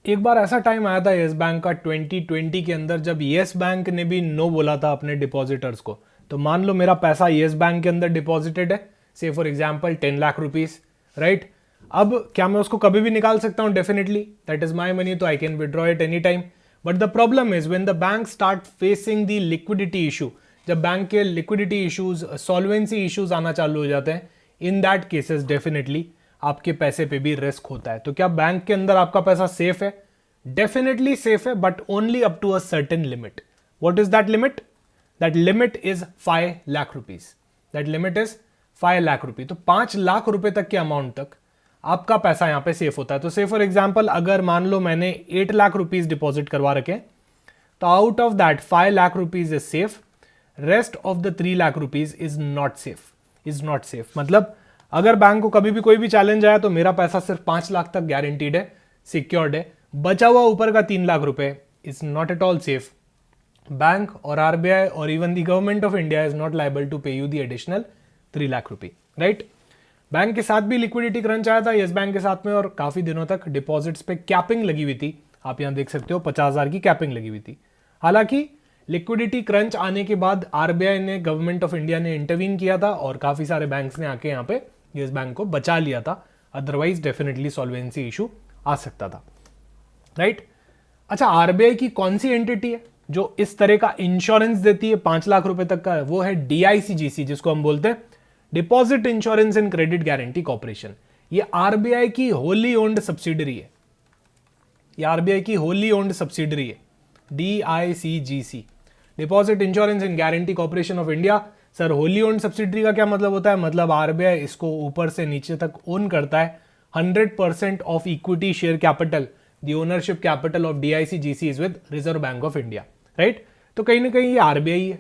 एक बार ऐसा टाइम आया था येस बैंक का 2020 के अंदर, जब येस बैंक ने भी नो बोला था अपने डिपॉजिटर्स को। तो मान लो मेरा पैसा येस बैंक के अंदर डिपॉजिटेड है, से for example 10 lakh rupees, right. अब क्या मैं उसको कभी भी निकाल सकता हूं? Definitely, that is my money, तो I can withdraw it any time. But the problem is when the bank start facing the liquidity issue, जब बैंक के लिक्विडिटी इश्यूज, सॉल्वेंसी इश्यूज आना चालू हो जाते हैं, इन दैट केसेस डेफिनेटली आपके पैसे पे भी रिस्क होता है। तो क्या बैंक के अंदर आपका पैसा सेफ है? डेफिनेटली सेफ है, but only up to a certain limit. What is that limit? That limit is 5 lakh rupees. That limit is 5 lakh rupee. तो 5 लाख रुपए तक के अमाउंट तक आपका पैसा यहां पे सेफ होता है। तो से फॉर एग्जाम्पल अगर मान लो मैंने 8 लाख रुपीज डिपॉजिट करवा रखे, तो out of that 5 lakh rupees is safe, rest of the 3 lakh rupees is not safe. Is not safe मतलब अगर बैंक को कभी भी कोई भी चैलेंज आया तो मेरा पैसा सिर्फ 5 लाख तक गारंटीड है, सिक्योर्ड है। बचा हुआ ऊपर का 3 लाख रुपए is not at all safe. Bank और आरबीआई और even the government of India is not liable to pay you the additional 3 lakh rupee, right. Bank के साथ भी लिक्विडिटी क्रंच आया था येस बैंक के साथ में, और काफी दिनों तक डिपॉजिट्स पे कैपिंग लगी हुई थी। आप यहां देख सकते हो 50,000 की कैपिंग लगी हुई थी। हालांकि लिक्विडिटी क्रंच आने के बाद आरबीआई ने, गवर्नमेंट ऑफ इंडिया ने इंटरवीन किया था और काफी सारे बैंक्स ने आके यहाँ पे येस बैंक को बचा लिया था। अदरवाइज डेफिनेटली सॉल्वेंसी इशू आ सकता था, राइट। अच्छा, आरबीआई की कौन सी एंटिटी है जो इस तरह का इंश्योरेंस देती है 5 लाख रुपए तक का? वो है डीआईसीजीसी, जिसको हम बोलते हैं deposit insurance and credit guarantee corporation. ये आरबीआई की होली ओन्ड सब्सिडरी है। ये आरबीआई की होली ओन्ड सब्सिडरी है, DICGC, deposit insurance and guarantee corporation of India. Sir, wholly owned subsidiary का क्या मतलब होता है? मतलब आरबीआई इसको ऊपर से नीचे तक ओन करता है। 100% of equity share capital, the ownership capital of DICGC is with reserve bank of India, right. तो कहीं ना कहीं ये आरबीआई है,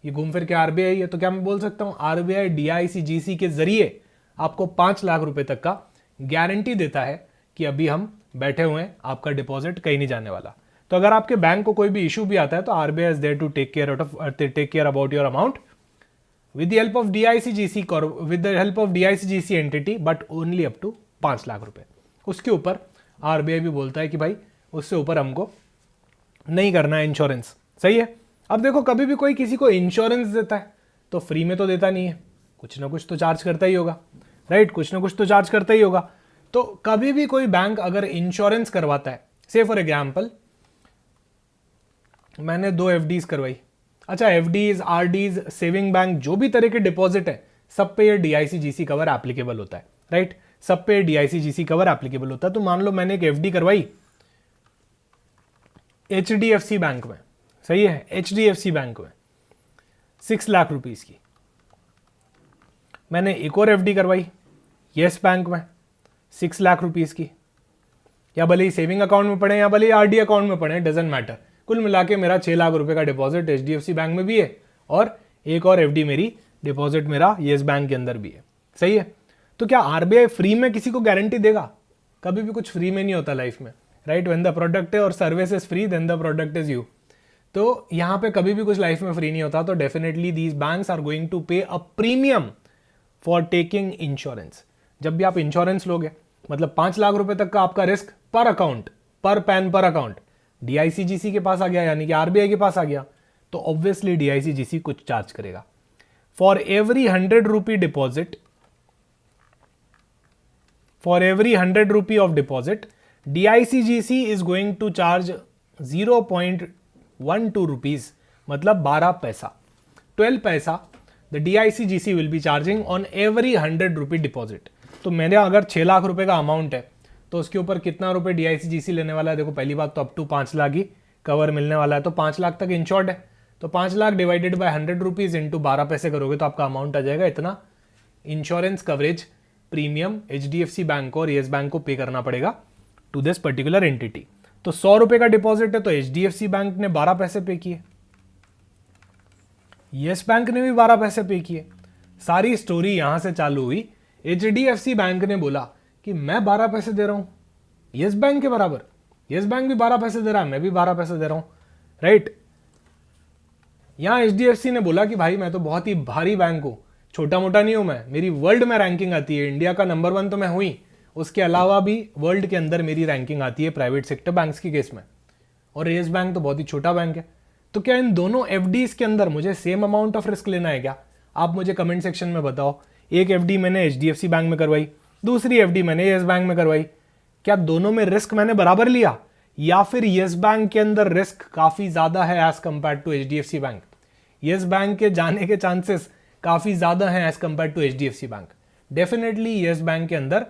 ये घूम फिर के आरबीआई है। तो क्या मैं बोल सकता हूं आरबीआई डीआईसीजीसी के जरिए आपको 5 लाख रुपए तक का गारंटी देता है कि अभी हम बैठे हुए हैं, आपका डिपॉजिट कहीं नहीं जाने वाला। तो अगर आपके बैंक को कोई भी इशू भी आता है तो RBI is there to take care about your amount with the help of DICGC with the help of DICGC entity, but only up to 5 lakh रुपए। उसके ऊपर आरबीआई भी बोलता है कि भाई उससे ऊपर हमको नहीं करना है इंश्योरेंस, सही है। अब देखो, कभी भी कोई किसी को इंश्योरेंस देता है तो फ्री में तो देता नहीं है, कुछ ना कुछ तो चार्ज करता ही होगा, राइट। कुछ ना कुछ तो चार्ज करता ही होगा। तो कभी भी कोई बैंक अगर इंश्योरेंस करवाता है, से फॉर एग्जाम्पल मैंने 2 एफडीज करवाई। अच्छा, एफडीज, आरडीज, सेविंग बैंक, जो भी तरह के डिपॉजिट है, सब पे ये डीआईसीजीसी कवर एप्लीकेबल होता है, राइट। सब पे डीआईसीजीसी कवर एप्लीकेबल होता है। तो मान लो मैंने एक एफडी करवाई एचडीएफसी बैंक में, सही है, एचडीएफसी बैंक में 6 लाख रुपीज की। मैंने एक और एफडी करवाई येस बैंक में 6 लाख रुपीज की, या भले ही सेविंग अकाउंट में पड़े या भले ही आरडी अकाउंट में पड़े, डजेंट मैटर। कुल मिला के मेरा 6 लाख रुपए का डिपॉजिट एचडीएफसी बैंक में भी है, और एक और एफडी मेरी डिपॉजिट मेरा येस बैंक के अंदर भी है, सही है। तो क्या आरबीआई फ्री में किसी को गारंटी देगा? कभी भी कुछ फ्री में नहीं होता लाइफ में, राइट। व्हेन द प्रोडक्ट और service is free then the product is you. तो यहां पे कभी भी कुछ लाइफ में फ्री नहीं होता। तो definitely these banks are going to pay a premium for taking insurance. जब भी आप इंश्योरेंस लोगे, मतलब 5 लाख रुपए तक का आपका रिस्क पर अकाउंट, पर पैन, पर अकाउंट डीआईसीजीसी के पास आ गया, यानी कि आरबीआई के पास आ गया, तो ऑब्वियसली डीआईसीजीसी कुछ चार्ज करेगा। For every 100 rupee deposit, for every 100 rupee of deposit, DICGC is going to charge 0.12 rupees, मतलब 12 paisa, 12 paisa the DICGC will be charging on every 100 rupee deposit. तो मेरे अगर 6 लाख रुपए का अमाउंट है तो उसके ऊपर कितना रुपए डीआईसीजीसी लेने वाला है? देखो, पहली बात तो अप टू 5 लाख ही कवर मिलने वाला है, तो 5 लाख तक इंश्योर्ड है। तो 5 lakh divided by 100 rupees into 12 पैसे करोगे तो आपका अमाउंट आ जाएगा इतना। Insurance coverage premium HDFC bank को और येस बैंक को पे करना पड़ेगा टू दिस पर्टिकुलर एंटिटी। तो 100 रुपए का डिपॉजिट है तो एचडीएफसी बैंक ने 12 पैसे पे किए, येस बैंक ने भी 12 पैसे पे किए। सारी स्टोरी यहां से चालू हुई। एचडीएफसी बैंक ने बोला कि मैं 12 पैसे दे रहा हूं येस बैंक के बराबर, येस बैंक भी 12 पैसे दे रहा है, मैं भी 12 पैसे दे रहा हूं, राइट। यहां एचडीएफसी ने बोला कि भाई मैं तो बहुत ही भारी बैंक हूं, छोटा मोटा नहीं हूं मैं, मेरी वर्ल्ड में रैंकिंग आती है, इंडिया का नंबर 1 तो मैं हुई, उसके अलावा भी वर्ल्ड के अंदर मेरी रैंकिंग आती है प्राइवेट सेक्टर बैंक्स के केस में, और येस बैंक तो बहुत ही छोटा बैंक है। तो क्या इन दोनों एफडीज के अंदर मुझे सेम अमाउंट ऑफ रिस्क लेना है क्या? आप मुझे कमेंट सेक्शन में बताओ। एक एफडी मैंने एचडीएफसी बैंक में करवाई, दूसरी एफडी मैंने येस बैंक में करवाई, क्या दोनों में रिस्क मैंने बराबर लिया, या फिर येस बैंक के अंदर रिस्क काफी ज्यादा है as compare to HDFC bank? Yes bank के जाने के चांसेस काफी ज्यादा हैं as compare to HDFC bank. Definitely yes bank के अंदर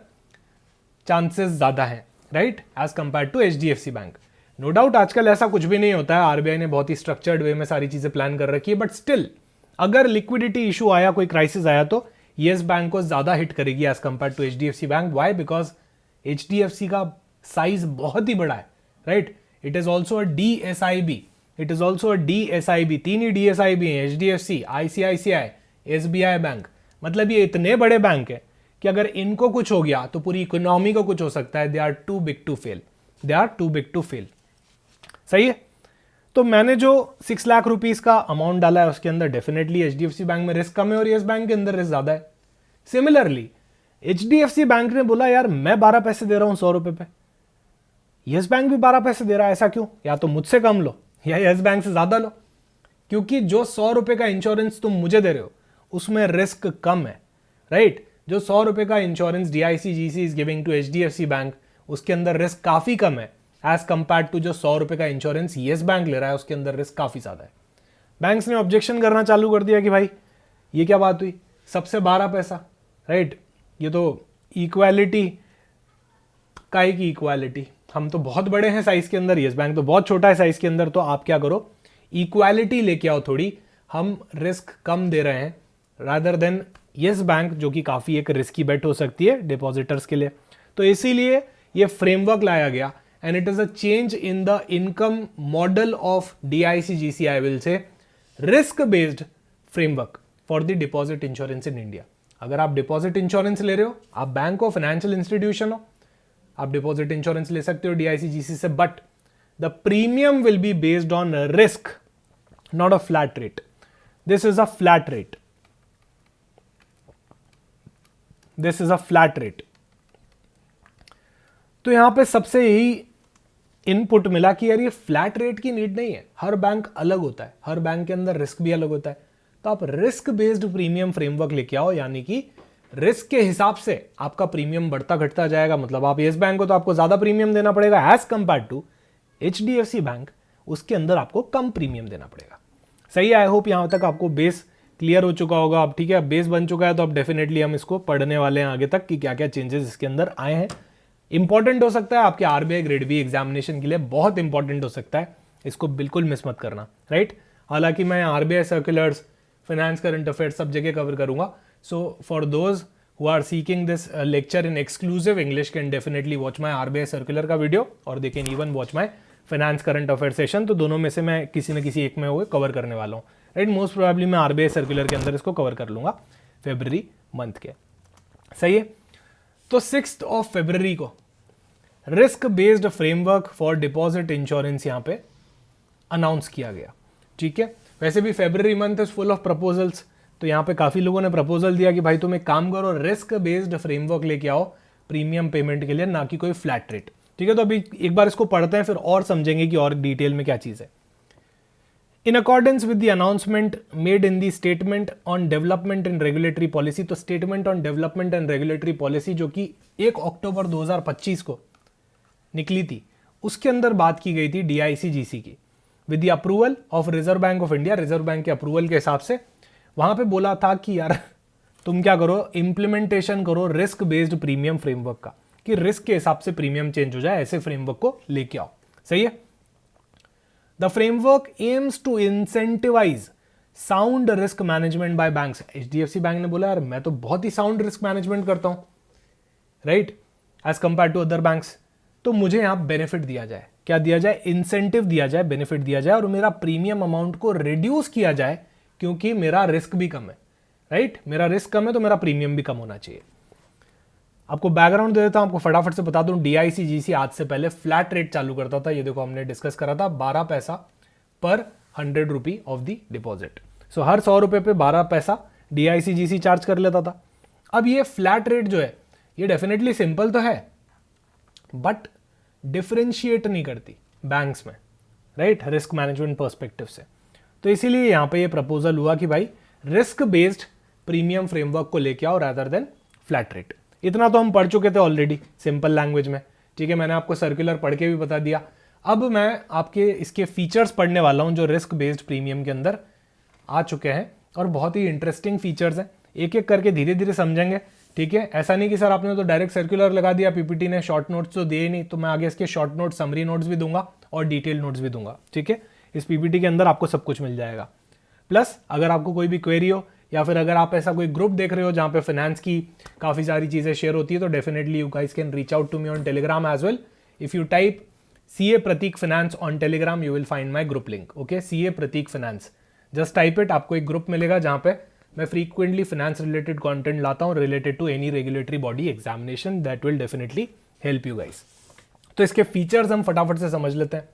चांसेस ज्यादा हैं, right, as compare to HDFC bank. No doubt आजकल ऐसा कुछ भी नहीं होता है, आरबीआई ने बहुत ही स्ट्रक्चर्ड वे में सारी चीजें प्लान कर रखी है, बट स्टिल अगर लिक्विडिटी इशू आया, कोई क्राइसिस आया, तो येस बैंक को ज्यादा हिट करेगी as compare to HDFC bank. Why? Because HDFC का साइज बहुत ही बड़ा है, right. It is also a DSIB, it is also a DSIB, 3 ही डीएसआईबी हैं, एचडीएफसी, आईसीआईसीआई, एसबीआई बैंक। मतलब ये इतने बड़े बैंक है कि अगर इनको कुछ हो गया तो पूरी इकोनॉमी को कुछ हो सकता है। They are too big to fail, they are too big to fail. सही है। तो मैंने जो 6 लाख रुपीस का अमाउंट डाला है उसके अंदर डेफिनेटली एचडीएफसी बैंक में रिस्क कम है और येस बैंक के अंदर रिस्क ज्यादा है। सिमिलरली एचडीएफसी बैंक ने बोला यार मैं 12 पैसे दे रहा हूं 100 रुपए पे, येस बैंक भी 12 पैसे दे रहा है, ऐसा क्यों? या तो मुझसे कम लो या येस बैंक से ज्यादा लो, क्योंकि जो 100 रुपए का इंश्योरेंस तुम मुझे दे रहे हो उसमें रिस्क कम है, राइट। जो 100 रुपए का insurance DICGC is giving to HDFC bank, उसके अंदर रिस्क काफी कम है एज कंपेयर टू जो 100 रुपए का इंश्योरेंस येस बैंक ले रहा है, उसके अंदर रिस्क काफी ज्यादा है। बैंक्स ने ऑब्जेक्शन करना चालू कर दिया कि भाई ये क्या बात हुई, सबसे 12 पैसा, राइट। ये तो इक्वालिटी, काय की इक्वालिटी, हम तो बहुत बड़े हैं साइज के अंदर, येस बैंक तो बहुत छोटा है साइज के अंदर, तो आप क्या करो इक्वालिटी लेके आओ थोड़ी, हम रिस्क कम दे रहे हैं रादर देन येस बैंक, जो कि काफी एक रिस्की बेट हो सकती है डिपॉजिटर्स के लिए। तो इसीलिए ये फ्रेमवर्क लाया गया and it is a change in the income model of DICGC, I will say risk based framework for the deposit insurance in India. अगर आप डिपॉजिट इंश्योरेंस ले रहे हो, आप बैंक हो, फाइनेंशियल इंस्टीट्यूशन हो, आप डिपॉजिट इंश्योरेंस ले सकते हो डीआईसीजीसी से, but the premium will be based on risk, not a flat rate. This is a flat rate, this is a flat rate. तो यहां पे सबसे यही इनपुट मिला कि यार ये फ्लैट रेट की नीड नहीं है, हर बैंक अलग होता है, हर बैंक के अंदर रिस्क भी अलग होता है। तो आप रिस्क बेस्ड प्रीमियम फ्रेमवर्क लेके आओ, यानी कि रिस्क के हिसाब से आपका प्रीमियम बढ़ता घटता जाएगा। मतलब आप येस बैंक को तो आपको ज्यादा प्रीमियम देना पड़ेगा as compare to HDFC bank, उसके अंदर आपको कम प्रीमियम देना पड़ेगा। सही है। आई होप यहां तक आपको बेस क्लियर हो चुका होगा। अब ठीक है, अब बेस बन चुका है तो अब डेफिनेटली हम इसको पढ़ने वाले हैं आगे तक कि क्या क्या चेंजेस इसके अंदर आए हैं। इंपॉर्टेंट हो सकता है आपके आरबीआई ग्रेड बी एग्जामिनेशन के लिए, बहुत इंपॉर्टेंट हो सकता है, इसको बिल्कुल मिस मत करना, राइट। हालांकि मैं RBI circulars, finance, current affairs सब जगह कवर करूंगा। So for those who are seeking this lecture in exclusive English can definitely watch my RBI circular का वीडियो और they can even watch my finance current affair session. तो दोनों में से मैं किसी न किसी एक में हुए कवर करने वाला हूँ, राइट। मोस्ट प्रोबेबली मैं आरबीआई सर्कुलर के अंदर इसको कवर कर लूंगा फरवरी मंथ के। सही है। तो 6 फरवरी को risk based framework for deposit insurance यहां पे अनाउंस किया गया, ठीक है। वैसे भी फरवरी month is full of proposals, तो यहां पे काफी लोगों ने प्रपोजल दिया कि भाई तुम एक काम करो, रिस्क बेस्ड फ्रेमवर्क लेके आओ प्रीमियम पेमेंट के लिए, ना कि कोई फ्लैट रेट, ठीक है। तो अभी एक बार इसको पढ़ते हैं, फिर और समझेंगे कि और डिटेल में क्या चीज है। In accordance with the announcement made in the Statement on Development and Regulatory Policy, तो Statement on Development and Regulatory Policy जो कि 1 अक्टूबर 2025 को निकली थी, उसके अंदर बात की गई थी डीआईसीजीसी की, with the approval of reserve bank of India. Reserve bank के अप्रूवल के हिसाब से वहां पे बोला था कि यार तुम क्या करो, इंप्लीमेंटेशन करो रिस्क बेस्ड प्रीमियम फ्रेमवर्क का, कि रिस्क के हिसाब से प्रीमियम चेंज हो जाए, ऐसे फ्रेमवर्क को लेके आओ। सही है। The framework aims to incentivize sound risk management by banks. HDFC bank ने बोला यार मैं तो बहुत ही साउंड रिस्क मैनेजमेंट करता हूं, right, as compare to other banks, तो मुझे यहां बेनिफिट दिया जाए। क्या दिया जाए? इंसेंटिव दिया जाए, बेनिफिट दिया जाए, और मेरा प्रीमियम अमाउंट को रिड्यूस किया जाए, क्योंकि मेरा रिस्क भी कम है, राइट। मेरा रिस्क कम है तो मेरा प्रीमियम भी कम होना चाहिए। आपको बैकग्राउंड दे देता हूं, आपको फटाफट से बता दूं, डीआईसीजीसी आज से पहले फ्लैट रेट चालू करता था। ये देखो हमने डिस्कस करा था 12 पैसा पर 100 रुपी ऑफ द डिपॉजिट। सो हर 100 रुपए पे 12 पैसा डीआईसीजीसी चार्ज कर लेता था। अब ये फ्लैट रेट जो है ये डेफिनेटली सिंपल तो है बट डिफरेंशिएट नहीं करती बैंक्स में, राइट, रिस्क मैनेजमेंट पर्सपेक्टिव से। तो इसीलिए यहाँ पे ये प्रपोजल हुआ कि भाई रिस्क बेस्ड प्रीमियम फ्रेमवर्क को लेके आओ रादर देन फ्लैट रेट। इतना तो हम पढ़ चुके थे ऑलरेडी सिंपल लैंग्वेज में, ठीक है, मैंने आपको सर्कुलर पढ़ के भी बता दिया। अब मैं आपके इसके फीचर्स पढ़ने वाला हूँ जो रिस्क बेस्ड प्रीमियम के अंदर आ चुके हैं और बहुत ही इंटरेस्टिंग फीचर्स हैं, एक एक करके धीरे धीरे समझेंगे, ठीक है। ऐसा नहीं कि सर आपने तो डायरेक्ट सर्कुलर लगा दिया, पीपीटी ने शॉर्ट नोट्स तो दिए नहीं, तो मैं आगे इसके शॉर्ट नोट्स, समरी नोट्स भी दूंगा और डिटेल नोट्स भी दूंगा, ठीक है। इस पीपीटी के अंदर आपको सब कुछ मिल जाएगा। प्लस अगर आपको कोई भी क्वेरी हो या फिर अगर आप ऐसा कोई ग्रुप देख रहे हो जहाँ पे फाइनेंस की काफ़ी सारी चीज़ें शेयर होती है, तो definitely you guys can reach out to me on Telegram as well. If you type CA Pratik Finance on Telegram, you will find my group link. Okay, CA Pratik Finance. Just type it, आपको एक group मिलेगा जहाँ पे मैं frequently finance related content लाता हूँ related to any regulatory body examination that will definitely help you guys. तो इसके फीचर्स हम फटाफट से समझ लेते हैं।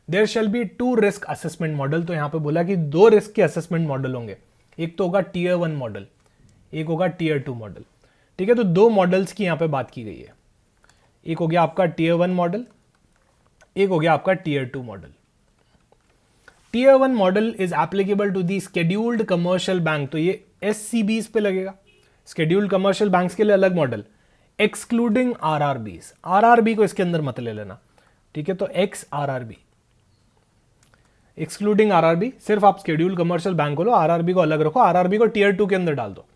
There shall be 2 risk assessment model, तो यहाँ पे बोला कि 2 रिस्क के असेसमेंट मॉडल होंगे, एक तो होगा Tier 1 मॉडल, एक होगा Tier 2 मॉडल, ठीक है। तो 2 मॉडल्स की यहाँ पे बात की गई है, एक हो गया आपका Tier 1 मॉडल, एक हो गया आपका Tier 2 model. Tier 1 model is applicable to the scheduled commercial bank, तो ये SCBs पे लगेगा। स्केड्यूल्ड कमर्शियल बैंक्स के लिए अलग मॉडल, एक्सक्लूडिंग RRBs। RRB को इसके अंदर मत ले लेना, ठीक है। तो XRRB, एक्सक्लूडिंग RRB, सिर्फ आप स्केड्यूल्ड कमर्शियल बैंक को लो, RRB को अलग रखो, RRB को Tier 2 के अंदर डाल दो,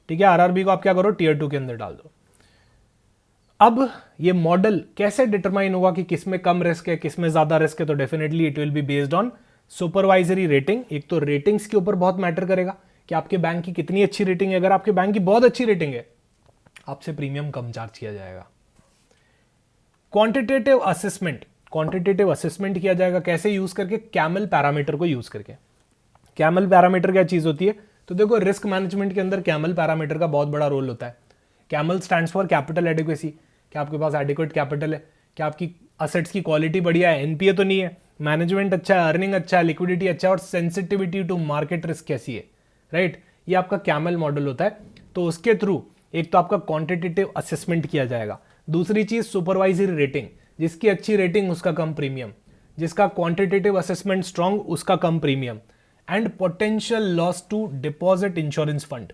ठीक है। RRB को आप क्या करो, Tier 2 के अंदर डाल दो। अब ये मॉडल कैसे डिटरमाइन होगा कि किसमें कम रिस्क है, किसमें ज्यादा रिस्क है, तो definitely it will be based on supervisory rating. एक तो रेटिंग्स के ऊपर बहुत मैटर करेगा कि आपके बैंक की कितनी अच्छी रेटिंग है। अगर आपके बैंक की बहुत अच्छी रेटिंग है, आपसे प्रीमियम कम चार्ज किया जाएगा। क्वांटिटेटिव असेसमेंट, क्वांटिटेटिव असेसमेंट किया जाएगा कैसे, यूज करके कैमल पैरामीटर को यूज करके। कैमल पैरामीटर क्या चीज होती है, तो देखो रिस्क मैनेजमेंट के अंदर कैमल पैरामीटर का बहुत बड़ा रोल होता है। Camel stands for capital adequacy, क्या आपके पास एडिक्वेट कैपिटल है, क्या आपकी असेट्स की क्वालिटी बढ़िया है, एनपीए तो नहीं है, मैनेजमेंट अच्छा है, अर्निंग अच्छा है, लिक्विडिटी अच्छा है और सेंसिटिविटी टू मार्केट रिस्क कैसी है, राइट। ये आपका कैमल मॉडल होता है। तो उसके थ्रू एक तो आपका क्वांटिटेटिव असेसमेंट किया जाएगा, दूसरी चीज सुपरवाइजरी रेटिंग, जिसकी अच्छी रेटिंग उसका कम प्रीमियम, जिसका क्वांटिटेटिव असेसमेंट स्ट्रांग उसका कम premium, and potential loss to deposit insurance fund.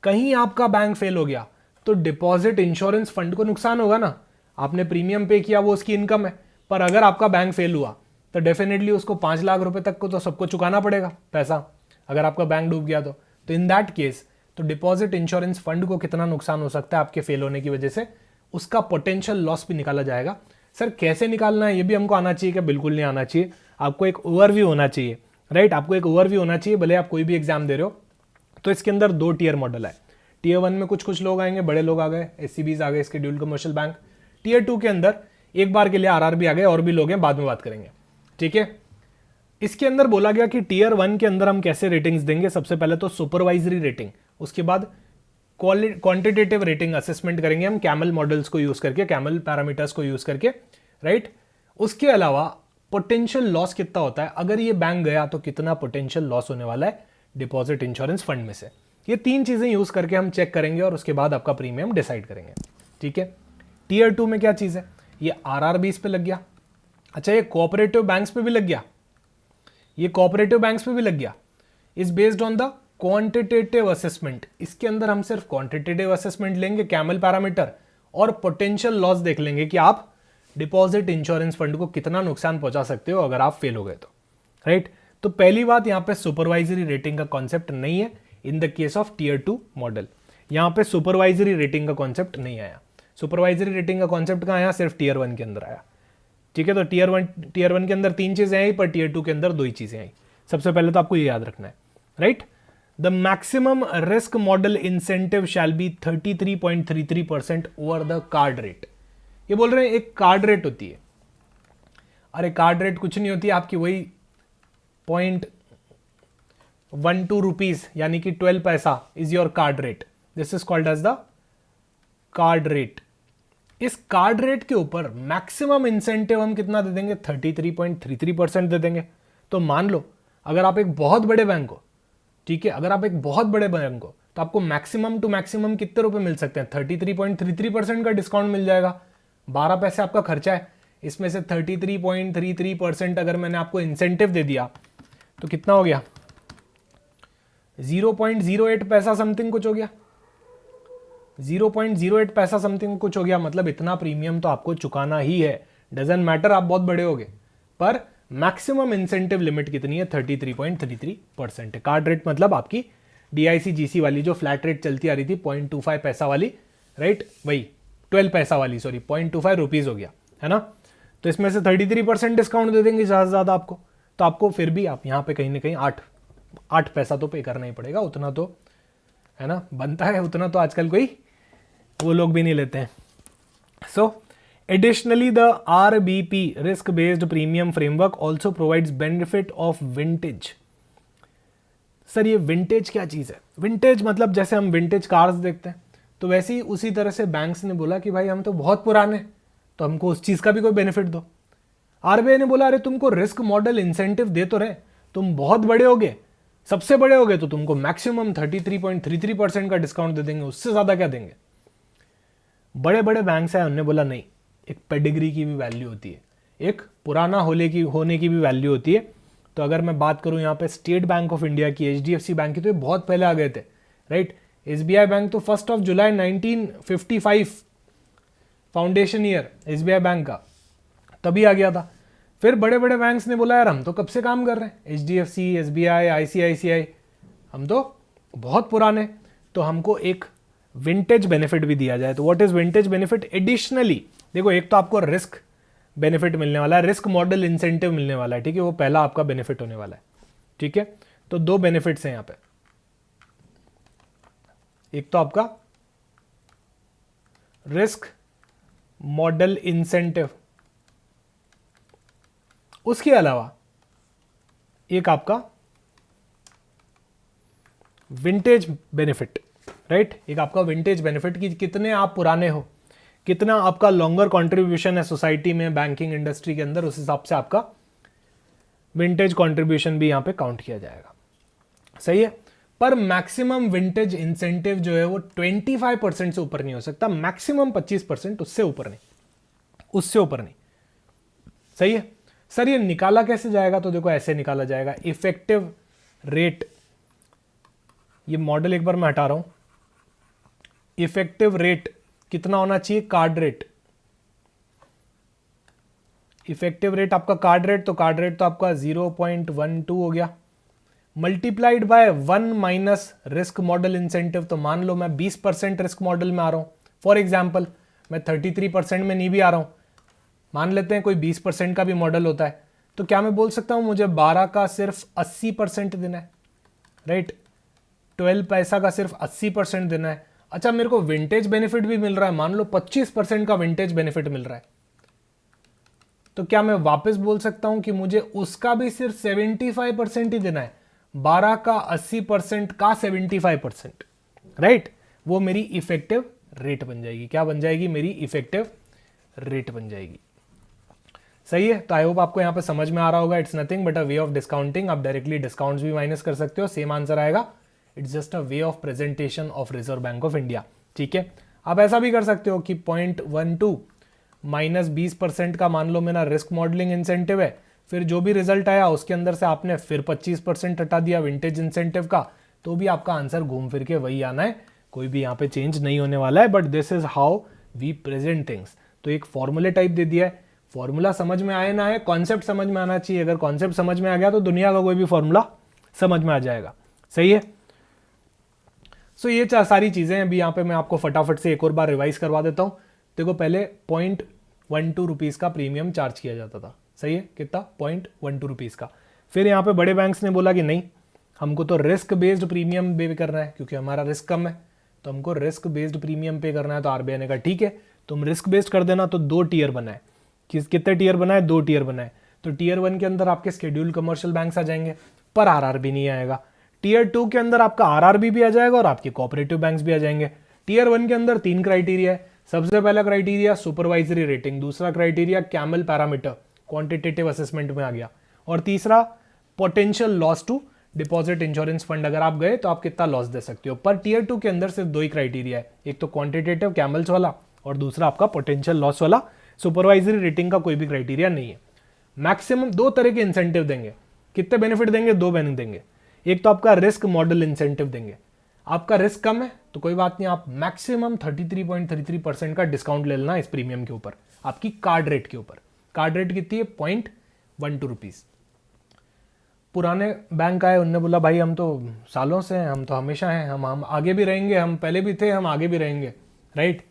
कहीं आपका बैंक फेल हो गया तो डिपॉजिट इंश्योरेंस फंड को नुकसान होगा ना, आपने प्रीमियम पे किया, वो उसकी इनकम है। पर अगर आपका बैंक फेल हुआ तो डेफिनेटली उसको 5 लाख रुपए तक को तो सबको चुकाना पड़ेगा पैसा, अगर आपका बैंक डूब गया तो इन दैट केस तो डिपॉजिट इंश्योरेंस फंड को कितना नुकसान हो सकता है आपके फेल होने की वजह से, उसका पोटेंशियल लॉस भी निकाला जाएगा। सर कैसे निकालना है ये भी हमको आना चाहिए क्या? बिल्कुल नहीं आना चाहिए, आपको एक ओवरव्यू होना चाहिए, राइट। आपको एक ओवरव्यू होना चाहिए, भले आप कोई भी एग्जाम दे रहे हो। तो इसके अंदर 2 टियर मॉडल है। Tier 1 में कुछ लोग आएंगे, बड़े लोग आ गए, SCBs आ गए, स्केड्यूल्ड कमर्शियल बैंक। Tier 2 के अंदर एक बार के लिए RRB आ गए, और भी लोग हैं, बाद में बात करेंगे, ठीक है। इसके अंदर बोला गया कि Tier 1 के अंदर हम कैसे रेटिंग्स देंगे। सबसे पहले तो सुपरवाइजरी रेटिंग, उसके बाद क्वांटिटेटिव रेटिंग असेसमेंट करेंगे हम कैमल मॉडल्स को यूज करके, कैमल पैरामीटर्स को यूज करके, राइट। उसके अलावा पोटेंशियल लॉस कितना होता है, अगर ये बैंक गया तो कितना पोटेंशियल लॉस होने वाला है डिपॉजिट इंश्योरेंस फंड में से। ये 3 चीजें यूज करके हम चेक करेंगे और उसके बाद आपका प्रीमियम डिसाइड करेंगे, ठीक है। Tier 2 में क्या चीज है, ये RRBs पे लग गया। अच्छा, ये कोऑपरेटिव बैंक्स पे भी लग गया, ये कोऑपरेटिव बैंक्स पे भी लग गया। Is based on the quantitative assessment. इसके अंदर हम सिर्फ क्वांटिटेटिव असेसमेंट लेंगे, कैमल पैरामीटर, और पोटेंशियल लॉस देख लेंगे कि आप डिपॉजिट इंश्योरेंस फंड को कितना नुकसान पहुंचा सकते हो अगर आप फेल हो गए तो, राइट। तो पहली बात, यहां पे सुपरवाइजरी रेटिंग का कॉन्सेप्ट नहीं है in the case of Tier 2 model. यहां पे सुपरवाइजरी रेटिंग का कॉन्सेप्ट नहीं आया। सुपरवाइजरी रेटिंग का कॉन्सेप्ट कहां आया, सिर्फ Tier 1 के अंदर आया, ठीक है। तो Tier 1 के अंदर 3 चीजें आई, पर Tier 2 के अंदर 2 ही चीजें आई। सबसे पहले तो आपको ये याद रखना है, right. The maximum risk model incentive shall be 33.33% over the card rate. ये बोल रहे हैं एक कार्ड रेट होती है। अरे कार्ड रेट कुछ नहीं होती, आपकी वही 0.12 रुपीज यानी कि 12 पैसा is your card rate. This is called as the card rate. इस कार्ड रेट के ऊपर मैक्सिमम इंसेंटिव हम कितना दे देंगे, 33.33% दे देंगे। तो मान लो अगर आप एक बहुत बड़े बैंक हो, ठीक है, अगर आप एक बहुत बड़े बैंक हो तो आपको मैक्सिमम टू मैक्सिमम कितने रुपए मिल सकते हैं? 33.33% का डिस्काउंट मिल जाएगा। 12 पैसे आपका खर्चा है, इसमें से 33.33% अगर मैंने आपको इंसेंटिव दे दिया तो कितना हो गया? 0.08 पैसा समथिंग कुछ हो गया, 0.08 पैसा समथिंग कुछ हो गया। मतलब इतना प्रीमियम तो आपको चुकाना ही है, डजंट मैटर आप बहुत बड़े होगे। पर मैक्सिमम इंसेंटिव लिमिट कितनी है? 33.33% है। कार्ड रेट मतलब आपकी DIC GC वाली जो फ्लैट रेट चलती आ रही थी 0.25 पैसा वाली, राइट, वही 12 पैसा वाली, सॉरी 0.25 रुपीज हो गया, है ना। तो इसमें से 33% डिस्काउंट दे देंगे ज़्यादा से ज़्यादा आपको, तो आपको फिर भी आप यहाँ पे कहीं ना कहीं 8 पैसा तो पे करना ही पड़ेगा, उतना तो है ना, बनता है, उतना तो आजकल कोई वो लोग भी नहीं लेते हैं। So additionally the RBP risk based premium framework also provides benefit of vintage. Sir ये विंटेज क्या चीज़ है? विंटेज मतलब जैसे हम विंटेज कार्स देखते हैं, तो वैसे ही उसी तरह से बैंक्स ने बोला कि भाई हम तो बहुत पुराने, तो हमको उस चीज़ का भी कोई बेनिफिट दो। RBI ने बोला अरे तुमको रिस्क मॉडल इंसेंटिव दे तो रहे, तुम बहुत बड़े होगे, सबसे बड़े होगे, तो तुमको मैक्सिमम 33.33% का डिस्काउंट दे देंगे, उससे ज़्यादा क्या देंगे। बड़े बड़े बैंक्स हैं, उन्होंने बोला नहीं, एक पेडिग्री की भी वैल्यू होती है, एक पुराना होने की भी वैल्यू होती है। तो अगर मैं बात करूं यहाँ पे स्टेट बैंक ऑफ इंडिया की, HDFC बैंक की, तो ये बहुत पहले आ गए थे, राइट। SBI बैंक तो 1 जुलाई 1955 फाउंडेशन ईयर SBI बैंक का तभी आ गया था। फिर बड़े बड़े बैंक्स ने बोला यार हम तो कब से काम कर रहे हैं, HDFC, SBI, ICICI, हम तो बहुत पुराने, तो हमको एक विंटेज बेनिफिट भी दिया जाए। तो what is vintage benefit? Additionally देखो, एक तो आपको रिस्क बेनिफिट मिलने वाला है, रिस्क मॉडल इंसेंटिव मिलने वाला है, ठीक है, वो पहला आपका बेनिफिट होने वाला है, ठीक है। तो 2 बेनिफिट्स हैं यहां पे, एक तो आपका रिस्क मॉडल इंसेंटिव, उसके अलावा एक आपका विंटेज बेनिफिट, राइट। एक आपका विंटेज बेनिफिट कि कितने आप पुराने हो, कितना आपका लॉन्गर कंट्रीब्यूशन है सोसाइटी में, बैंकिंग इंडस्ट्री के अंदर, उस हिसाब से आपका विंटेज कंट्रीब्यूशन भी यहां पे काउंट किया जाएगा, सही है। पर मैक्सिमम विंटेज इंसेंटिव जो है वो 25% से ऊपर नहीं हो सकता, मैक्सिमम 25%, उससे ऊपर नहीं, उससे ऊपर नहीं, सही है। सर ये निकाला कैसे जाएगा? तो देखो ऐसे निकाला जाएगा, इफेक्टिव रेट, ये मॉडल एक बार मैं हटा रहा हूं, इफेक्टिव रेट कितना होना चाहिए? कार्ड रेट, इफेक्टिव रेट आपका कार्ड रेट, तो कार्ड रेट तो आपका 0.12 हो गया, multiplied by 1 minus risk model incentive. तो मान लो मैं 20% रिस्क मॉडल में आ रहा हूं, फॉर एग्जाम्पल मैं 33% में नहीं भी आ रहा हूं, मान लेते हैं कोई 20% का भी मॉडल होता है, तो क्या मैं बोल सकता हूं मुझे 12 का सिर्फ 80% देना है, राइट, 12 पैसा का सिर्फ 80% देना है। अच्छा मेरे को विंटेज बेनिफिट भी मिल रहा है, मान लो 25% का विंटेज बेनिफिट मिल रहा है, तो क्या मैं वापस बोल सकता हूं कि मुझे उसका भी सिर्फ 75% ही देना है, 12 का 80% का 75%, राइट। वो मेरी इफेक्टिव रेट बन जाएगी, क्या बन जाएगी? मेरी इफेक्टिव रेट बन जाएगी, सही है। तो आई होप आपको यहां पे समझ में आ रहा होगा, it's nothing but a way of discounting. आप डायरेक्टली डिस्काउंट्स भी माइनस कर सकते हो, सेम आंसर आएगा, it's just a way of presentation of reserve bank of India, ठीक है। आप ऐसा भी कर सकते हो कि 0.12 माइनस 20% का मान लो मेरा रिस्क मॉडलिंग इंसेंटिव है, फिर जो भी रिजल्ट आया उसके अंदर से आपने फिर 25% हटा दिया विंटेज इंसेंटिव का, तो भी आपका आंसर घूम फिर के वही आना है, कोई भी यहाँ पे चेंज नहीं होने वाला है। But this is how we present things. तो एक फॉर्मूले टाइप दे दिया है, फॉर्मूला समझ में आए ना आए, कॉन्सेप्ट समझ में आना चाहिए। अगर कॉन्सेप्ट समझ में आ गया तो दुनिया का कोई भी फॉर्मूला समझ में आ जाएगा, सही है। सो ये सारी चीजें अभी यहाँ पे मैं आपको फटाफट से एक और बार रिवाइज करवा देता हूँ। देखो पहले 0.12 रुपीज का प्रीमियम चार्ज किया जाता था, सही है, कितना? 0.12 रुपीज का। फिर यहाँ पे बड़े बैंक्स ने बोला कि नहीं, हमको तो रिस्क बेस्ड प्रीमियम पे करना है, क्योंकि हमारा रिस्क कम है, तो हमको रिस्क बेस्ड प्रीमियम पे करना है। तो RBI ने कहा ठीक है तुम रिस्क बेस्ड कर देना। तो 2 टीयर बनाए, कितने टीयर बनाए? 2 टीयर बनाए। तो टीयर 1 के अंदर आपके शेड्यूल्ड कमर्शियल बैंक्स आ जाएंगे, पर RRB नहीं आएगा। टीयर 2 के अंदर आपका RRB भी आ जाएगा और आपके कोऑपरेटिव बैंक्स भी आ जाएंगे। टीयर 1 के अंदर 3 क्राइटेरिया है। सबसे पहला क्राइटेरिया सुपरवाइजरी रेटिंग, दूसरा criteria CAMEL parameter quantitative assessment में आ गया, और तीसरा potential loss to deposit insurance fund अगर आप गए तो आप कितना लॉस दे सकते हो। पर टियर 2 के अंदर सिर्फ दो ही क्राइटेरिया है, एक तो क्वांटिटेटिव कैमल्स वाला और दूसरा आपका पोटेंशियल लॉस वाला। सुपरवाइजरी रेटिंग का कोई भी क्राइटेरिया नहीं है। मैक्सिमम दो तरह के इंसेंटिव देंगे। कितने बेनिफिट देंगे? दो बेनिफिट देंगे। एक तो आपका रिस्क मॉडल इंसेंटिव देंगे, आपका रिस्क कम है तो कोई बात नहीं, आप मैक्सिमम 33.33% का डिस्काउंट ले लेना इस प्रीमियम के ऊपर, आपकी कार्ड रेट के ऊपर। कार्ड रेट कितनी है? 0.12 रुपीज। पुराने बैंक आए, उनने बोला भाई हम तो सालों से हैं, हम तो हमेशा हैं, हम आगे भी रहेंगे, हम पहले भी थे, हम आगे भी रहेंगे, राइट।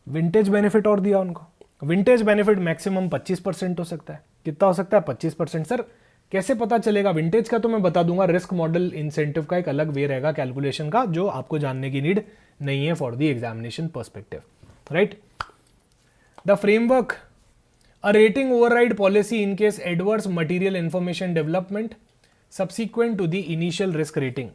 विंटेज बेनिफिट और दिया उनको। विंटेज बेनिफिट मैक्सिमम 25% हो सकता है। कितना हो सकता है? 25%। सर कैसे पता चलेगा? विंटेज का तो मैं बता दूंगा, रिस्क मॉडल इंसेंटिव का एक अलग वे रहेगा कैलकुलेशन का, जो आपको जानने की नीड नहीं है for the examination perspective, right. The framework, a rating override policy in case adverse material information development subsequent to the initial risk rating।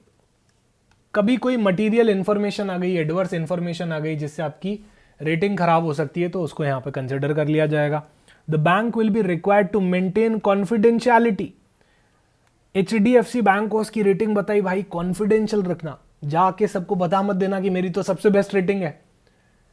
कभी कोई मटीरियल इंफॉर्मेशन आ गई, एडवर्स इंफॉर्मेशन आ गई जिससे आपकी रेटिंग खराब हो सकती है, तो उसको यहां पे कंसिडर कर लिया जाएगा। The bank will be required to maintain confidentiality. HDFC bank को उसकी रेटिंग बताई, भाई कॉन्फिडेंशियल रखना, जाके सबको बता मत देना कि मेरी तो सबसे बेस्ट रेटिंग है,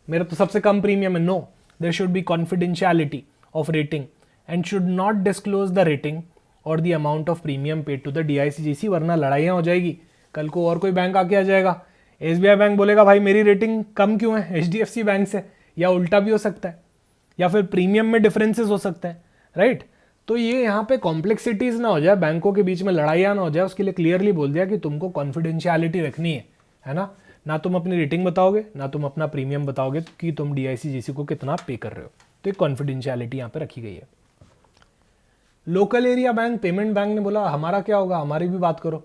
मेरा तो सबसे कम प्रीमियम है। No, there should be confidentiality of rating and should not disclose the rating or the amount of premium paid to the DICGC, वरना लड़ाइयाँ हो जाएगी। कल को और कोई बैंक आके आ जाएगा, SBI बैंक बोलेगा भाई मेरी रेटिंग कम क्यों है HDFC बैंक से, या उल्टा भी हो सकता है, या फिर प्रीमियम में डिफरेंसेस हो सकते हैं, राइट। तो ये यहाँ पे कॉम्प्लेक्सिटीज ना हो जाए, बैंकों के बीच में लड़ाइयाँ ना हो जाए, उसके लिए क्लियरली बोल दिया कि तुमको कॉन्फिडेंशियलिटी रखनी है ना। ना तुम अपनी रेटिंग बताओगे, ना तुम अपना प्रीमियम बताओगे कि तुम DICGC को कितना पे कर रहे हो, तो एक कॉन्फिडेंशियलिटी यहाँ पे रखी गई है। Local area bank, payment bank ने बोला हमारा क्या होगा, हमारी भी बात करो,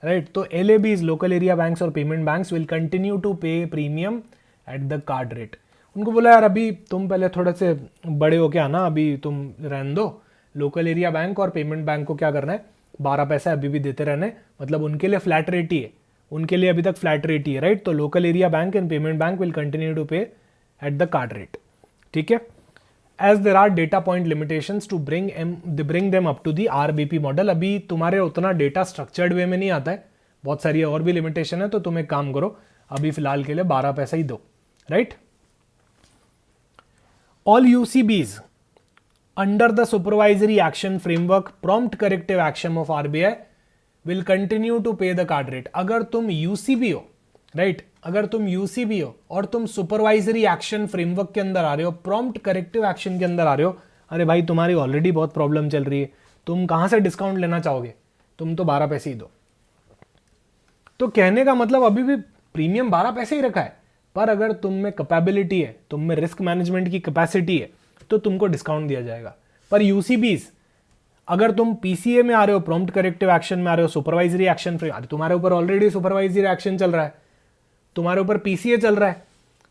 राइट। तो LABs, लोकल एरिया बैंक्स और payment banks will continue to pay premium at the card rate. उनको बोला यार अभी तुम पहले थोड़े से बड़े हो क्या ना, अभी तुम रहने दो। लोकल एरिया बैंक और पेमेंट बैंक को क्या करना है, 12 पैसा अभी भी देते रहना है, मतलब उनके लिए फ्लैट रेट ही है, उनके लिए अभी तक फ्लैट रेट ही है, राइट। तो local area bank and payment bank will continue to pay at the card rate, ठीक है। As there are data point limitations to bring them up to the RBP model। अभी तुम्हारे उतना data structured way में नहीं आता है, बहुत सारी और भी लिमिटेशन है, तो तुम एक काम करो, अभी फिलहाल के लिए 12 पैसा ही दो, right. All UCBs under the supervisory action framework prompt corrective action of RBI will continue to pay the card rate। अगर तुम UCB हो, राइट, अगर तुम UCB हो और तुम सुपरवाइजरी एक्शन फ्रेमवर्क के अंदर आ रहे हो, प्रॉम्प्ट करेक्टिव एक्शन के अंदर आ रहे हो, अरे भाई तुम्हारी ऑलरेडी बहुत प्रॉब्लम चल रही है, तुम कहां से डिस्काउंट लेना चाहोगे, तुम तो 12 पैसे ही दो। तो कहने का मतलब अभी भी प्रीमियम 12 पैसे ही रखा है, पर अगर तुम में कैपेबिलिटी है, तुम में रिस्क मैनेजमेंट की कैपेसिटी है, तो तुमको डिस्काउंट दिया जाएगा। पर UCBs, अगर तुम PCA में आ रहे हो, प्रॉम्प्ट करेक्टिव एक्शन में आ रहे हो, सुपरवाइजरी एक्शन फ्रेम, तुम्हारे ऊपर ऑलरेडी सुपरवाइजरी एक्शन चल रहा है, तुम्हारे ऊपर PCA चल रहा है,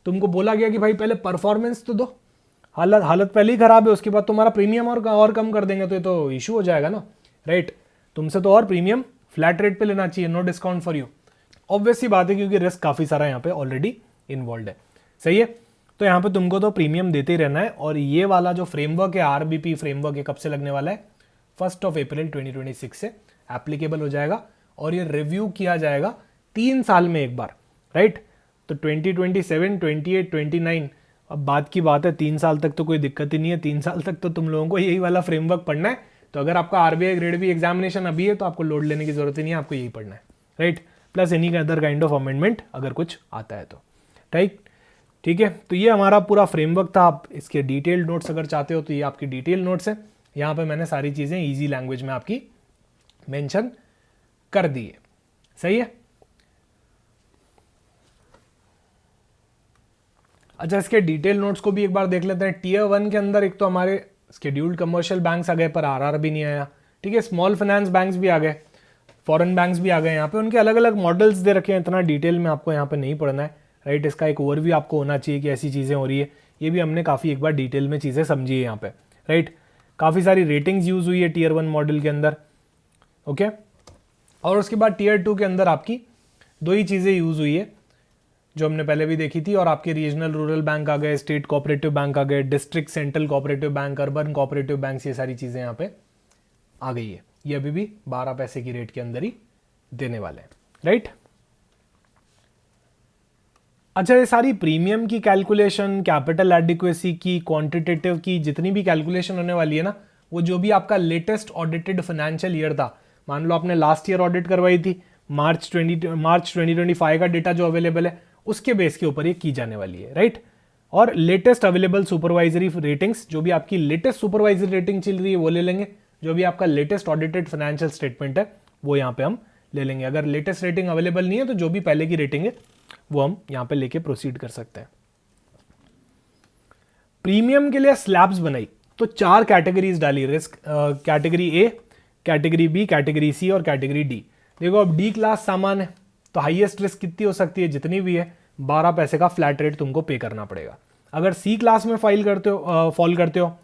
तुमको बोला गया कि भाई पहले परफॉर्मेंस तो दो, हालत पहले ही खराब है, उसके बाद तुम्हारा प्रीमियम और कम कर देंगे, तो ये तो इशू हो जाएगा ना, राइट। तुमसे तो और प्रीमियम फ्लैट रेट पे लेना चाहिए, no discount for you. Obvious सी बात है, क्योंकि रिस्क काफी सारा यहाँ पे ऑलरेडी इन्वॉल्व है, सही है। तो यहाँ पे तुमको तो प्रीमियम देते ही रहना है। और ये वाला जो फ्रेमवर्क है, RBP फ्रेमवर्क, ये कब से लगने वाला है? 1 अप्रैल 2026 से एप्लीकेबल हो जाएगा, और ये रिव्यू किया जाएगा 3 साल में एक बार, राइट। तो 2027, 28, 29, अब बात की बात है, 3 साल तक तो कोई दिक्कत ही नहीं है, 3 साल तक तो तुम लोगों को यही वाला फ्रेमवर्क पढ़ना है। तो अगर आपका RBI ग्रेड बी एग्जामिनेशन अभी है तो आपको लोड लेने की जरूरत ही नहीं है, आपको यही पढ़ना है, right. Plus any other kind of amendment अगर कुछ आता है तो, राइट, ठीक है। तो ये हमारा पूरा फ्रेमवर्क था। आप इसके डिटेल्ड नोट्स अगर चाहते हो तो ये आपकी डिटेल नोट्स है, यहाँ पे मैंने सारी चीजें ईजी लैंग्वेज में आपकी मेंशन कर दी है, सही है। अच्छा, इसके डिटेल नोट्स को भी एक बार देख लेते हैं। टियर 1 के अंदर एक तो हमारे शेड्यूल्ड कमर्शियल बैंक्स आ गए, पर RR भी नहीं आया, ठीक है। स्मॉल फाइनेंस बैंक्स भी आ गए, फॉरेन बैंक्स भी आ गए। यहाँ पे उनके अलग अलग मॉडल्स दे रखे हैं, इतना डिटेल में आपको यहाँ पे नहीं पढ़ना है, राइट। इसका एक ओवरव्यू आपको होना चाहिए कि ऐसी चीज़ें हो रही है। ये भी हमने काफ़ी एक बार डिटेल में चीज़ें समझी है यहाँ पे, राइट। काफ़ी सारी रेटिंग्स यूज़ हुई है टियर 1 मॉडल के अंदर, ओके। और उसके बाद टियर 2 के अंदर आपकी 2 ही चीज़ें यूज़ हुई है जो हमने पहले भी देखी थी, और आपके रीजनल रूरल बैंक आ गए, स्टेट कोऑपरेटिव बैंक आ गए, district central cooperative bank, urban cooperative bank, ये सारी चीज़ें यहाँ पे आ गई है, ये अभी भी 12 पैसे की रेट के अंदर ही देने वाले हैं, राइट। अच्छा, ये सारी प्रीमियम की कैलकुलेशन, कैपिटल एडिक्वेसी की, क्वांटिटेटिव की जितनी भी कैलकुलेशन होने वाली है ना, वो जो भी आपका लेटेस्ट ऑडिटेड फाइनेंशियल ईयर था, मान लो आपने लास्ट ईयर ऑडिट करवाई थी, मार्च 2025 का डेटा जो अवेलेबल है उसके बेस के ऊपर ये की जाने वाली है, राइट। और लेटेस्ट अवेलेबल सुपरवाइजरी रेटिंग्स, जो भी आपकी लेटेस्ट सुपरवाइजरी रेटिंग चल रही है वो ले लेंगे, जो भी आपका लेटेस्ट ऑडिटेड फाइनेंशियल स्टेटमेंट है वो यहाँ पे हम ले लेंगे। अगर लेटेस्ट रेटिंग अवेलेबल नहीं है तो जो भी पहले की रेटिंग है वो हम यहाँ पे लेके प्रोसीड कर सकते हैं। प्रीमियम के लिए स्लैब्स बनाई तो 4 कैटेगरीज डाली, risk category A, category B, category C और कैटेगरी डी। देखो अब डी क्लास सामान है तो हाईएस्ट रिस्क कितनी हो सकती है, जितनी भी है 12 पैसे का फ्लैट रेट तुमको पे करना पड़ेगा। अगर सी क्लास में फॉल करते हो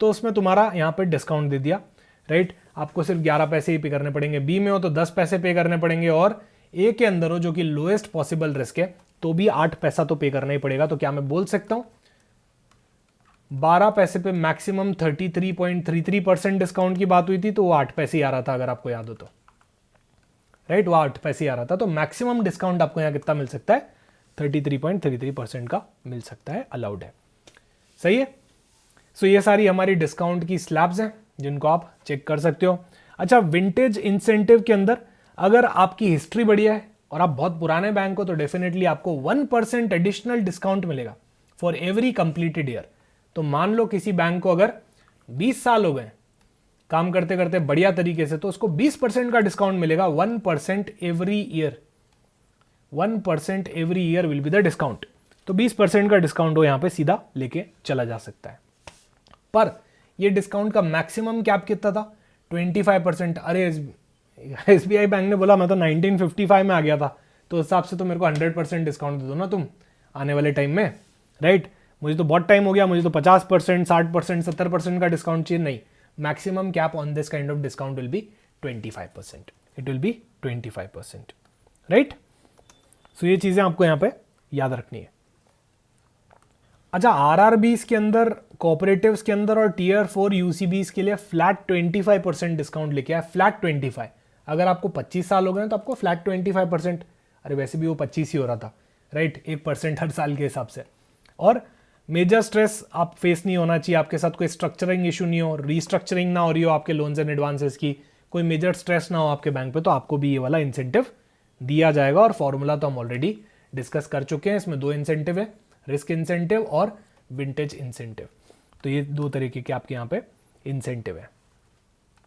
तो उसमें तुम्हारा यहाँ पे डिस्काउंट दे दिया, राइट, आपको सिर्फ 11 पैसे ही पे करने पड़ेंगे। बी में हो तो 10 पैसे पे करने पड़ेंगे, और ए के अंदर हो जो कि लोएस्ट पॉसिबल रिस्क है तो भी 8 पैसा तो पे करना ही पड़ेगा। तो क्या मैं बोल सकता हूं 12 पैसे पे मैक्सिमम 33.33% डिस्काउंट की बात हुई थी, तो वो 8 पैसे ही आ रहा था, अगर आपको याद हो तो, राइट, वो 8 पैसे ही आ रहा था। तो मैक्सिमम डिस्काउंट आपको यहाँ कितना मिल सकता है, 33.33% का मिल सकता है, अलाउड है, सही है। सो ये सारी हमारी डिस्काउंट की स्लैब्स हैं जिनको आप चेक कर सकते हो। अच्छा, विंटेज इंसेंटिव के अंदर अगर आपकी हिस्ट्री बढ़िया है और आप बहुत पुराने बैंक हो तो डेफिनेटली आपको 1% एडिशनल डिस्काउंट मिलेगा फॉर एवरी कंप्लीटेड ईयर। तो मान लो किसी बैंक को अगर 20 साल हो गए काम करते करते बढ़िया तरीके से, तो उसको 20% का डिस्काउंट मिलेगा, 1% every year, 1% every year will be the discount. तो 20% का डिस्काउंट हो यहां पे सीधा लेके चला जा सकता है। पर ये डिस्काउंट का मैक्सिमम कैप कितना था, 25%। अरे एसबीआई बैंक ने बोला मैं तो 1955 में आ गया था, तो उस हिसाब से तो मेरे को 100% डिस्काउंट दे दो ना तुम आने वाले टाइम में, राइट। मुझे तो बहुत टाइम हो गया, मुझे तो 50%, 60%, 70% का डिस्काउंट चाहिए। नहीं, maximum cap on this kind of discount will be 25%, it will be 25%, right. So ये चीजें आपको यहां पे याद रखनी है। अच्छा, आरआरबीज के अंदर, कोऑपरेटिव्स के अंदर और टीयर 4 यूसीबीज के लिए फ्लैट 25% डिस्काउंट लेके आया, फ्लैट 25। अगर आपको 25 साल हो गए तो आपको फ्लैट 25%, अरे वैसे भी वो 25 ही हो रहा था, राइट, 1% हर साल के हिसाब से। और मेजर स्ट्रेस आप फेस नहीं होना चाहिए, आपके साथ कोई स्ट्रक्चरिंग इशू नहीं हो, रीस्ट्रक्चरिंग ना हो रही हो आपके लोन्स एंड एडवांसेस की, कोई मेजर स्ट्रेस ना हो आपके बैंक पे, तो आपको भी ये वाला इंसेंटिव दिया जाएगा। और फॉर्मूला तो हम ऑलरेडी डिस्कस कर चुके हैं, इसमें 2 इंसेंटिव है, रिस्क इंसेंटिव और विंटेज इंसेंटिव। तो ये 2 तरीके के आपके यहाँ पे इंसेंटिव है।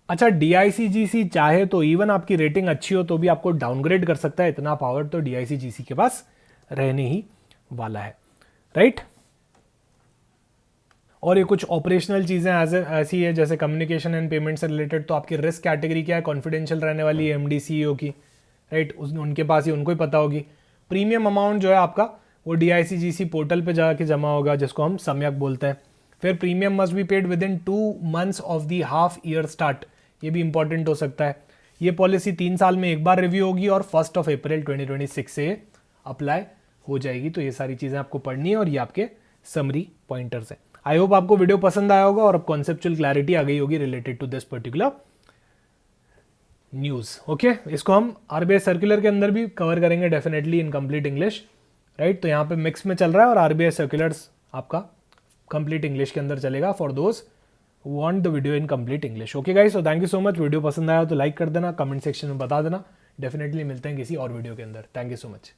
अच्छा, डीआईसीजीसी चाहे तो इवन आपकी रेटिंग अच्छी हो तो भी आपको डाउनग्रेड कर सकता है, इतना पावर तो डीआईसीजीसी के पास रहने ही वाला है, राइट। और ये कुछ ऑपरेशनल चीजें ऐसी है जैसे कम्युनिकेशन एंड पेमेंट से रिलेटेड, तो आपकी रिस्क कैटेगरी क्या है, कॉन्फिडेंशियल रहने वाली है एमडी सीईओ की, राइट, उनके पास ही, उनको ही पता होगी। प्रीमियम अमाउंट जो है आपका वो डीआईसीजीसी पोर्टल पे जाके जमा होगा, जिसको हम सम्यक बोलते हैं। फिर premium must be paid with in 2 months of the half year start, ये भी इंपॉर्टेंट हो सकता है। ये पॉलिसी 3 साल में एक बार रिव्यू होगी और 1 अप्रैल 2026 से अप्लाई हो जाएगी। तो ये सारी चीजें आपको पढ़नी है और ये आपके समरी पॉइंटर्स हैं। आई होप आपको वीडियो पसंद आया होगा और अब कॉन्सेप्चुअल क्लैरिटी आ गई होगी related to this particular news. Okay, इसको हम आरबीआई सर्कुलर के अंदर भी कवर करेंगे definitely in complete English, right. तो यहाँ पे मिक्स में चल रहा है और आरबीआई सर्कुलर्स आपका कंप्लीट इंग्लिश के अंदर चलेगा for those who want the video in complete English. Okay guys, so thank you so much. Video पसंद आया तो लाइक कर देना, कमेंट सेक्शन में बता देना। डेफिनेटली मिलते हैं किसी और वीडियो के अंदर। Thank you so much.